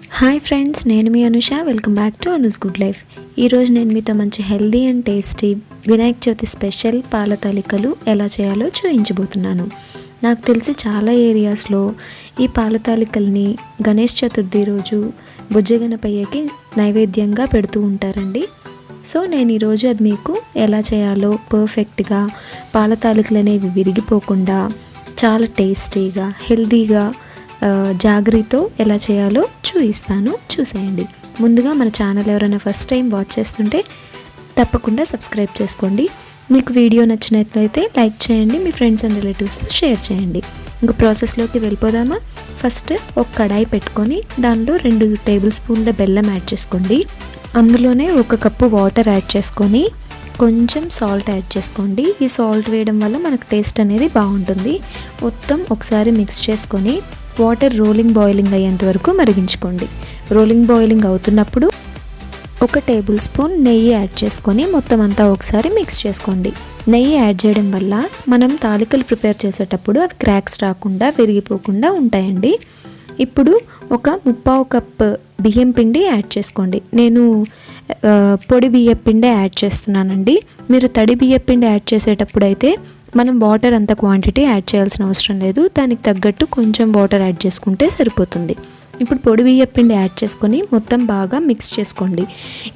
Hi friends, నేను మీ Anusha. Welcome back to Anu's good life. ఈరోజు నేను మీతో మంచి healthy and tasty Vinayaka Chavithi special పాలతాలికలు ఎలా చేయాలో చూపించబోతున్నాను. నాకు తెలిసి చాలా ఏరియాస్లో ఈ పాలతాలికల్ని గణేష్ చతుర్థి రోజు బుజ్జగణపయ్యకి నైవేద్యంగా పెడుతూ ఉంటారండి. సో నేను ఈరోజు అది మీకు ఎలా చేయాలో పర్ఫెక్ట్గా, పాలతాలికలు అనేవి విరిగిపోకుండా చాలా టేస్టీగా హెల్దీగా జాగరీతో ఎలా చేయాలో చూపిస్తాను, చూసేయండి. ముందుగా మన ఛానల్ ఎవరైనా ఫస్ట్ టైం వాచ్ చేస్తుంటే తప్పకుండా సబ్స్క్రైబ్ చేసుకోండి. మీకు వీడియో నచ్చినట్లయితే లైక్ చేయండి, మీ ఫ్రెండ్స్ అండ్ రిలేటివ్స్తో షేర్ చేయండి. ఇంకా ప్రాసెస్లోకి వెళ్ళిపోదామా? ఫస్ట్ ఒక కడాయి పెట్టుకొని దానిలో 2 టేబుల్ స్పూన్ల బెల్లం యాడ్ చేసుకోండి. అందులోనే 1 కప్పు వాటర్ యాడ్ చేసుకొని కొంచెం సాల్ట్ యాడ్ చేసుకోండి. ఈ సాల్ట్ వేయడం వల్ల మనకు టేస్ట్ అనేది బాగుంటుంది. మొత్తం ఒకసారి మిక్స్ చేసుకొని వాటర్ రోలింగ్ బాయిలింగ్ అయ్యేంత వరకు మరిగించుకోండి. రోలింగ్ బాయిలింగ్ అవుతున్నప్పుడు 1 టేబుల్ స్పూన్ నెయ్యి యాడ్ చేసుకొని మొత్తం అంతా ఒకసారి మిక్స్ చేసుకోండి. నెయ్యి యాడ్ చేయడం వల్ల మనం తాలికలు ప్రిపేర్ చేసేటప్పుడు అవి క్రాక్స్ రాకుండా, విరిగిపోకుండా ఉంటాయండి. ఇప్పుడు 1 కప్ బియ్యం పిండి యాడ్ చేసుకోండి. నేను పొడి బియ్యం పిండి యాడ్ చేస్తున్నానండి. మీరు తడి బియ్యం పిండి యాడ్ చేసేటప్పుడు అయితే మనం వాటర్ అంత క్వాంటిటీ యాడ్ చేయాల్సిన అవసరం లేదు. దానికి తగ్గట్టు కొంచెం వాటర్ యాడ్ చేసుకుంటే సరిపోతుంది. ఇప్పుడు పొడి బియ్యం పిండి యాడ్ చేసుకొని మొత్తం బాగా మిక్స్ చేసుకోండి.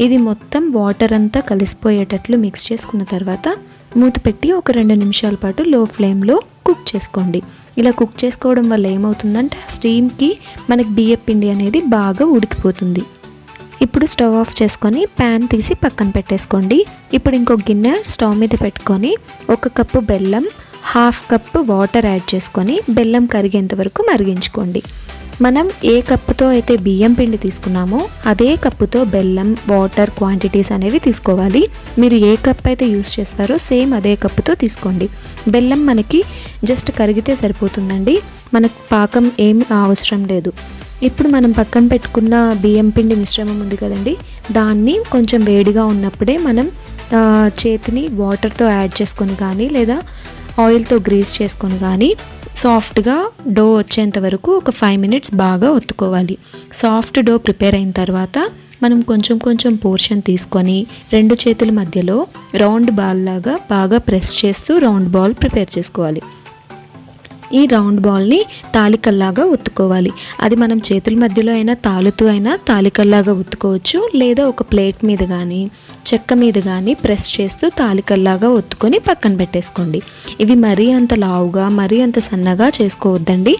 ఇది మొత్తం వాటర్ అంతా కలిసిపోయేటట్లు మిక్స్ చేసుకున్న తర్వాత మూత పెట్టి ఒక 2 నిమిషాల పాటు లో ఫ్లేమ్లో కుక్ చేసుకోండి. ఇలా కుక్ చేసుకోవడం వల్ల ఏమవుతుందంటే స్టీమ్కి మనకి బియ్యం పిండి అనేది బాగా ఉడికిపోతుంది. ఇప్పుడు స్టవ్ ఆఫ్ చేసుకొని ప్యాన్ తీసి పక్కన పెట్టేసుకోండి. ఇప్పుడు ఇంకొక గిన్నె స్టవ్ మీద పెట్టుకొని 1 కప్పు బెల్లం, 1/2 కప్పు వాటర్ యాడ్ చేసుకొని బెల్లం కరిగేంత వరకు మరిగించుకోండి. మనం ఏ కప్పుతో అయితే బియ్యం పిండి తీసుకున్నామో అదే కప్పుతో బెల్లం, వాటర్ క్వాంటిటీస్ అనేవి తీసుకోవాలి. మీరు ఏ కప్ అయితే యూస్ చేస్తారో సేమ్ అదే కప్పుతో తీసుకోండి. బెల్లం మనకి జస్ట్ కరిగితే సరిపోతుందండి, మనకు పాకం ఏమి అవసరం లేదు. ఇప్పుడు మనం పక్కన పెట్టుకున్న బియ్యం పిండి మిశ్రమం ఉంది కదండి, దాన్ని కొంచెం వేడిగా ఉన్నప్పుడే మనం చేతిని వాటర్తో యాడ్ చేసుకొని కానీ లేదా ఆయిల్తో గ్రీస్ చేసుకొని కానీ సాఫ్ట్గా డో వచ్చేంత వరకు ఒక 5 మినిట్స్ బాగా ఒత్తుకోవాలి. సాఫ్ట్ డో ప్రిపేర్ అయిన తర్వాత మనం కొంచెం పోర్షన్ తీసుకొని 2 చేతుల మధ్యలో రౌండ్ బాల్ లాగా బాగా ప్రెస్ చేస్తూ రౌండ్ బాల్ ప్రిపేర్ చేసుకోవాలి. ఈ రౌండ్ బాల్ని తాలికల్లాగా ఒత్తుకోవాలి. అది మనం చేతుల మధ్యలో అయినా తాలుతూ అయినా తాలికల్లాగా ఒత్తుకోవచ్చు, లేదా ఒక ప్లేట్ మీద కానీ చెక్క మీద కానీ ప్రెస్ చేస్తూ తాలికల్లాగా ఒత్తుకొని పక్కన పెట్టేసుకోండి. ఇవి మరీ అంత లావుగా, మరీ అంత సన్నగా చేసుకోవద్దండి.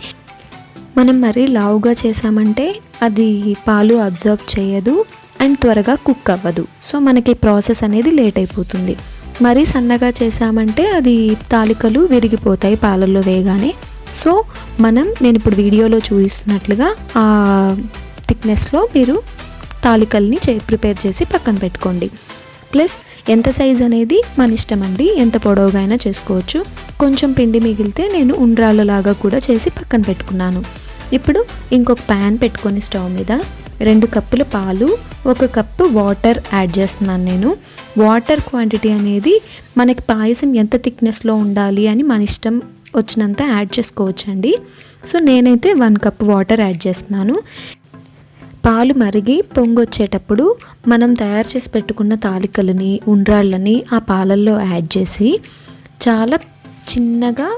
మనం మరీ లావుగా చేసామంటే అది పాలు అబ్జర్వ్ చేయదు అండ్ త్వరగా కుక్ అవ్వదు. సో మనకి ప్రాసెస్ అనేది లేట్ అయిపోతుంది. మరీ సన్నగా చేసామంటే అది తాలికలు విరిగిపోతాయి పాలల్లో వేయగానే. సో నేను ఇప్పుడు వీడియోలో చూపిస్తున్నట్లుగా ఆ థిక్నెస్లో మీరు తాలికల్ని ప్రిపేర్ చేసి పక్కన పెట్టుకోండి. ప్లస్ ఎంత సైజ్ అనేది మన ఇష్టం అండి, ఎంత పొడవుగా అయినా చేసుకోవచ్చు. కొంచెం పిండి మిగిలితే నేను ఉండ్రాళ్ళలాగా కూడా చేసి పక్కన పెట్టుకున్నాను. ఇప్పుడు ఇంకొక ప్యాన్ పెట్టుకొని స్టవ్ మీద 2 కప్పుల పాలు, 1 కప్పు వాటర్ యాడ్ చేస్తున్నాను. నేను వాటర్ క్వాంటిటీ అనేది మనకి పాయసం ఎంత థిక్నెస్లో ఉండాలి అని మన ఇష్టం వచ్చినంత యాడ్ చేసుకోవచ్చండి. సో నేనైతే 1 కప్పు వాటర్ యాడ్ చేస్తున్నాను. పాలు మరిగి పొంగొచ్చేటప్పుడు మనం తయారు చేసి పెట్టుకున్న తాలికలని, ఉండ్రాళ్ళని ఆ పాలల్లో యాడ్ చేసి చాలా చిన్నగా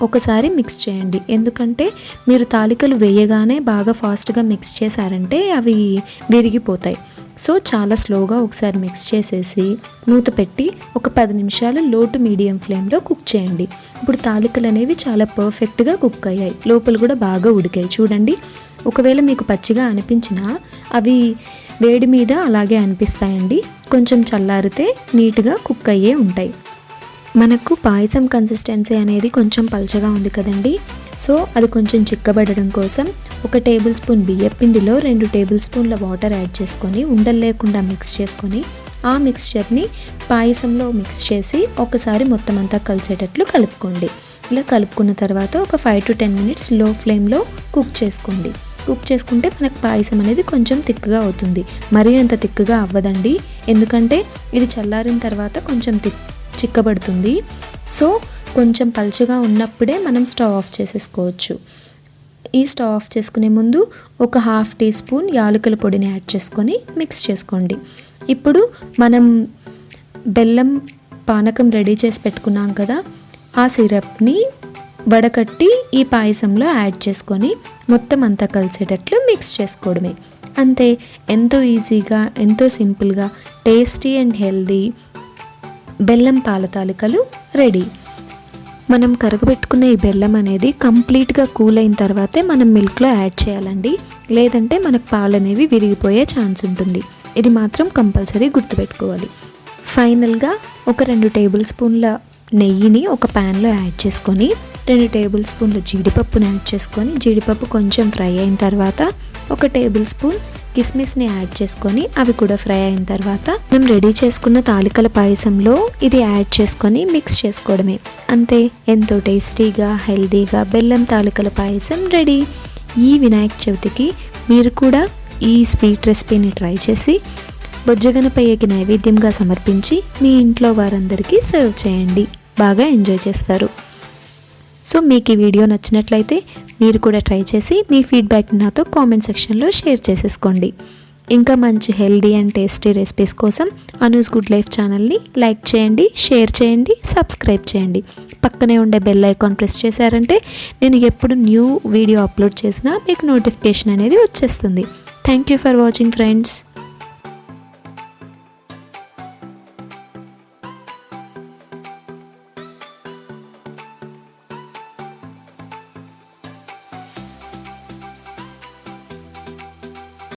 ఒకసారి మిక్స్ చేయండి. ఎందుకంటే మీరు తాలికలు వేయగానే బాగా ఫాస్ట్గా మిక్స్ చేశారంటే అవి విరిగిపోతాయి. సో చాలా స్లోగా ఒకసారి మిక్స్ చేసేసి మూత పెట్టి ఒక 10 నిమిషాలు లో టు మీడియం ఫ్లేమ్లో కుక్ చేయండి. ఇప్పుడు తాలికలు అనేవి చాలా పర్ఫెక్ట్గా కుక్ అయ్యాయి, లోపల కూడా బాగా ఉడికాయి. చూడండి, ఒకవేళ మీకు పచ్చిగా అనిపించినా అవి వేడి మీద అలాగే అనిపిస్తాయండి. కొంచెం చల్లారితే నీట్గా కుక్ అయ్యే ఉంటాయి. మనకు పాయసం కన్సిస్టెన్సీ అనేది కొంచెం పల్చగా ఉంది కదండి. సో అది కొంచెం చిక్కబడడం కోసం 1 టేబుల్ స్పూన్ బియ్యం పిండిలో 2 టేబుల్ స్పూన్ల వాటర్ యాడ్ చేసుకొని ఉండలు లేకుండా మిక్స్ చేసుకొని ఆ మిక్స్చర్ని పాయసంలో మిక్స్ చేసి ఒకసారి మొత్తం అంతా కలిసేటట్లు కలుపుకోండి. ఇలా కలుపుకున్న తర్వాత ఒక 5 to 10 మినిట్స్ లో ఫ్లేమ్లో కుక్ చేసుకోండి. కుక్ చేసుకుంటే మనకు పాయసం అనేది కొంచెం తిక్కుగా అవుతుంది. మరీ అంత తిక్కుగా అవ్వదండి, ఎందుకంటే ఇది చల్లారిన తర్వాత కొంచెం చిక్కబడుతుంది. సో కొంచెం పలుచగా ఉన్నప్పుడే మనం స్టవ్ ఆఫ్ చేసేసుకోవచ్చు. ఈ స్టవ్ ఆఫ్ చేసుకునే ముందు ఒక 1/2 టీ స్పూన్ యాలకుల పొడిని యాడ్ చేసుకొని మిక్స్ చేసుకోండి. ఇప్పుడు మనం బెల్లం పానకం రెడీ చేసి పెట్టుకున్నాం కదా, ఆ సిరప్ని వడకట్టి ఈ పాయసంలో యాడ్ చేసుకొని మొత్తం అంతా కలిసేటట్లు మిక్స్ చేసుకోవడమే. అంతే, ఎంతో ఈజీగా, ఎంతో సింపుల్గా టేస్టీ అండ్ హెల్దీ బెల్లం పాల తాలికలు రెడీ. మనం కరగబెట్టుకున్న ఈ బెల్లం అనేది కంప్లీట్గా కూల్ అయిన తర్వాతే మనం మిల్క్లో యాడ్ చేయాలండి, లేదంటే మనకు పాలు అనేవి విరిగిపోయే ఛాన్స్ ఉంటుంది. ఇది మాత్రం కంపల్సరీ గుర్తుపెట్టుకోవాలి. ఫైనల్గా ఒక 2 టేబుల్ స్పూన్ల నెయ్యిని ఒక ప్యాన్లో యాడ్ చేసుకొని 2 టేబుల్ స్పూన్ల జీడిపప్పుని యాడ్ చేసుకొని జీడిపప్పు కొంచెం ఫ్రై అయిన తర్వాత 1 టేబుల్ స్పూన్ కిస్మిస్ని యాడ్ చేసుకొని అవి కూడా ఫ్రై అయిన తర్వాత మనం రెడీ చేసుకున్న తాలికల పాయసంలో ఇది యాడ్ చేసుకొని మిక్స్ చేసుకోవడమే. అంతే, ఎంతో టేస్టీగా హెల్దీగా బెల్లం తాలికల పాయసం రెడీ. ఈ వినాయక చవితికి మీరు కూడా ఈ స్వీట్ రెసిపీని ట్రై చేసి బొజ్జగనపయ్యకి నైవేద్యంగా సమర్పించి మీ ఇంట్లో వారందరికీ సర్వ్ చేయండి. బాగా ఎంజాయ్ చేస్తారు. సో మీకు ఈ వీడియో నచ్చినట్లయితే మీరు కూడా ట్రై చేసి మీ ఫీడ్బ్యాక్ని నాతో కామెంట్ సెక్షన్లో షేర్ చేసేసుకోండి. ఇంకా మంచి హెల్దీ అండ్ టేస్టీ రెసిపీస్ కోసం అనూస్ గుడ్ లైఫ్ ఛానల్ని లైక్ చేయండి, షేర్ చేయండి, సబ్స్క్రైబ్ చేయండి. పక్కనే ఉండే బెల్ ఐకాన్ ప్రెస్ చేశారంటే నేను ఎప్పుడు న్యూ వీడియో అప్లోడ్ చేసినా మీకు నోటిఫికేషన్ అనేది వచ్చేస్తుంది. Thank you for watching friends.